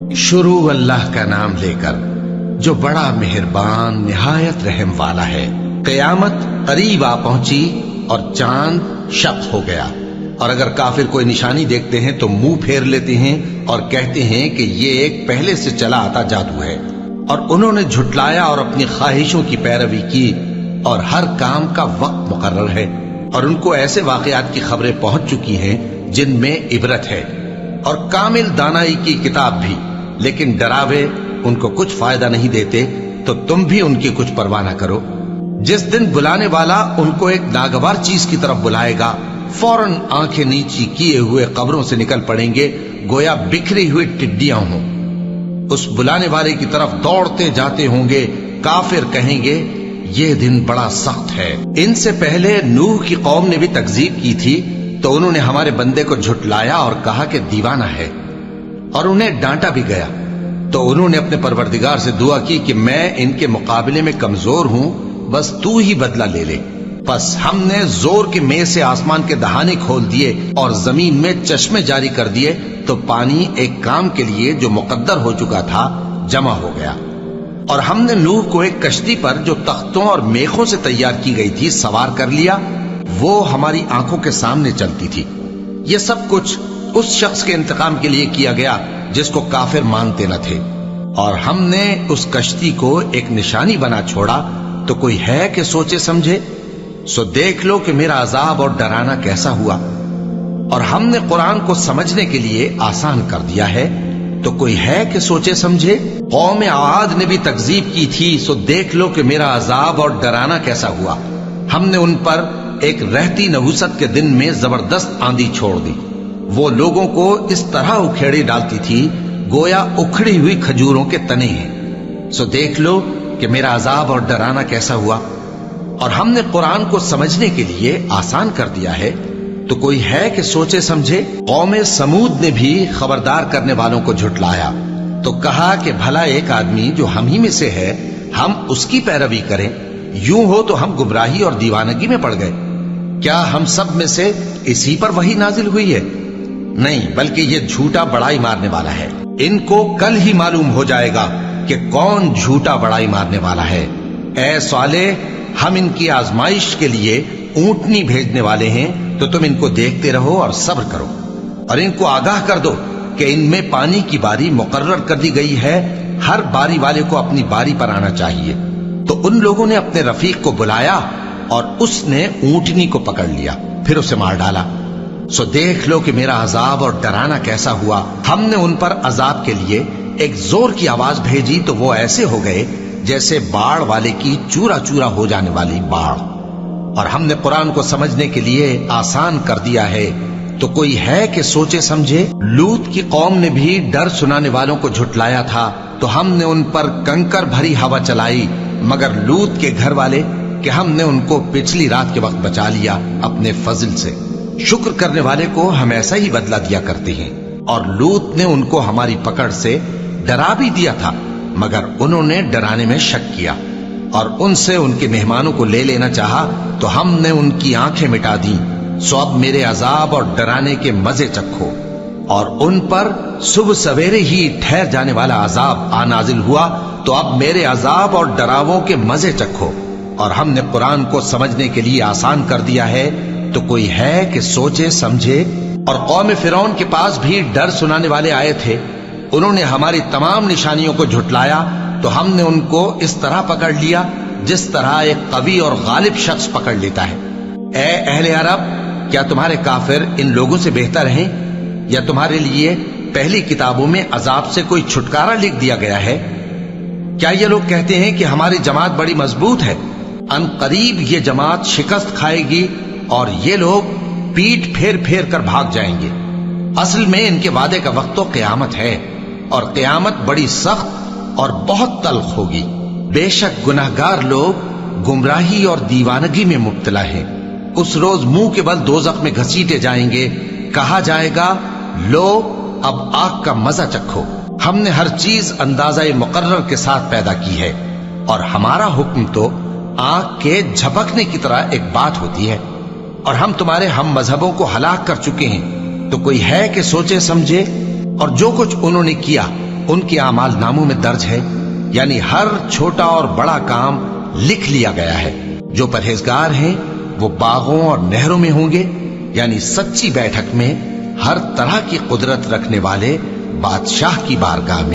शुरू अल्लाह का नाम लेकर जो बड़ा मेहरबान निहायत रहम वाला है। कयामत करीब आ पहुंची और चांद शक हो गया, और अगर काफिर कोई निशानी देखते हैं तो मुंह फेर लेते हैं और कहते हैं कि ये एक पहले से चला आता जादू है। और उन्होंने झुटलाया और अपनी ख्वाहिशों की पैरवी की, और हर काम का वक्त मुकर्रर है। और उनको ऐसे वाकयात की खबरें पहुंच चुकी हैं जिनमें इबरत है, और कामिल दानाई की किताब भी, लेकिन डरावे उनको कुछ फायदा नहीं देते, तो तुम भी उनकी कुछ परवाह न करो। जिस दिन बुलाने वाला उनको एक नागवार चीज की तरफ बुलाएगा, फौरन आंखें नीची किए हुए कब्रों से निकल पड़ेंगे, गोया बिखरी हुई टिड्डियां हों। उस बुलाने वाले की तरफ दौड़ते जाते होंगे। काफिर कहेंगे ये दिन बड़ा सख्त है। इनसे पहले नूह की कौम ने भी तकजीब की थी, तो उन्होंने हमारे बंदे को झुटलाया और कहा कि दीवाना है, और उन्हें डांटा भी गया। तो उन्होंने अपने परवरदिगार से दुआ की कि मैं इनके मुकाबले में कमजोर हूं, बस तू ही बदला ले ले। बस हमने जोर के मेह से आसमान के दहाने खोल दिए और जमीन में चश्मे जारी कर दिए, तो पानी एक काम के लिए जो मुकद्दर हो चुका था जमा हो गया। और हमने नूह को एक कश्ती पर जो तख्तों और मेखों से तैयार की गई थी सवार कर लिया। वो हमारी आंखों के सामने चलती थी। ये सब कुछ उस शख्स के इंतकाम के लिए किया गया जिसको काफिर मानते न थे। और हमने उस कश्ती को एक निशानी बना छोड़ा, तो कोई है कि सोचे समझे। सो देख लो कि मेरा अजाब और डराना कैसा हुआ। और हमने कुरान को समझने के लिए आसान कर दिया है, तो कोई है कि सोचे समझे। कौम आद ने भी तकजीब की थी, सो देख लो कि मेरा अजाब और डराना कैसा हुआ। हमने उन पर एक रहती नहुसत के दिन में जबरदस्त आंधी छोड़ दी। वो लोगों को इस तरह उखेड़ी डालती थी गोया उखड़ी हुई खजूरों के तने हैं। सो देख लो कि मेरा अजाब और डराना कैसा हुआ। और हमने कुरान को समझने के लिए आसान कर दिया है, तो कोई है कि सोचे समझे। कौम समूद ने भी खबरदार करने वालों को झुटलाया, तो कहा कि भला एक आदमी जो हम ही में से है, हम उसकी पैरवी करें। यूं हो तो हम गुमराही और दीवानगी में पड़ गए। क्या हम सब में से इसी पर वही नाजिल हुई है? नहीं, बल्कि ये झूठा बड़ाई मारने वाला है। इनको कल ही मालूम हो जाएगा कि कौन झूठा बड़ाई मारने वाला है। ऐ साले, हम इनकी आजमाइश के लिए ऊंटनी भेजने वाले हैं, तो तुम इनको देखते रहो और सब्र करो। और इनको आगाह कर दो कि इनमें पानी की बारी मुकर्रर कर दी गई है, हर बारी वाले को अपनी बारी पर आना चाहिए। तो उन लोगों ने अपने रफीक को बुलाया और उसने ऊंटनी को पकड़ लिया, फिर उसे मार डाला। सो देख लो कि मेरा अजाब और डराना कैसा हुआ। हमने उन पर अजाब के लिए एक जोर की आवाज भेजी, तो वो ऐसे हो गए जैसे बाढ़ वाले की चूरा चूरा हो जाने वाली बाढ़। और हमने कुरान को समझने के लिए आसान कर दिया है, तो कोई है कि सोचे समझे। लूत की कौम ने भी डर सुनाने वालों को झुटलाया था, तो हमने उन पर कंकर भरी हवा चलाई, मगर लूत के घर वाले कि हमने उनको पिछली रात के वक्त बचा लिया अपने फजल से। शुक्र करने वाले को हम ऐसा ही बदला दिया करते हैं। और लूत ने उनको हमारी पकड़ से डरा भी दिया था, मगर उन्होंने डराने में शक किया और उनसे उनके मेहमानों को ले लेना चाहा, तो हमने उनकी आंखें मिटा दी। सो अब मेरे अजाब और डराने के मजे चखो। और उन पर सुबह सवेरे ही ठहर जाने वाला अजाब आ नाजिल हुआ, तो अब मेरे अजाब और डरावों के मजे चखो। और हमने कुरान को समझने के लिए आसान कर दिया है, तो कोई है कि सोचे समझे। और कौम फिरौन के पास भी डर सुनाने वाले आए थे। उन्होंने हमारी तमाम निशानियों को झुटलाया, तो हमने उनको इस तरह पकड़ लिया जिस तरह एक कवी और गालिब शख्स पकड़ लेता है। ए अहले अरब, क्या तुम्हारे काफिर इन लोगों से बेहतर हैं, या तुम्हारे लिए पहली किताबों में अजाब से कोई छुटकारा लिख दिया गया है? क्या ये लोग कहते हैं कि हमारी जमात बड़ी मजबूत है? अनकरीब ये जमात शिकस्त खाएगी और ये लोग पीठ फेर फेर कर भाग जाएंगे। असल में इनके वादे का वक्त तो क़यामत है, और क़यामत बड़ी सख्त और बहुत तल्ख होगी। बेशक गुनाहगार लोग गुमराही और दीवानगी में मुब्तला हैं। उस रोज मुंह के बल दोज़ख में घसीटे जाएंगे। कहा जाएगा, लो अब आग का मजा चखो। हमने हर चीज अंदाज़ा मुकर्रर के साथ पैदा की है, और हमारा हुक्म तो आग के झपकने की तरह एक बात होती है। और हम तुम्हारे हम मजहबों को हलाक कर चुके हैं, तो कोई है कि सोचे समझे। और जो कुछ उन्होंने किया ان کے اعمال ناموں میں درج ہے، یعنی ہر چھوٹا اور بڑا کام لکھ لیا گیا ہے۔ جو پرہیزگار ہیں وہ باغوں اور نہروں میں ہوں گے، یعنی سچی بیٹھک میں ہر طرح کی قدرت رکھنے والے بادشاہ کی بارگاہ میں۔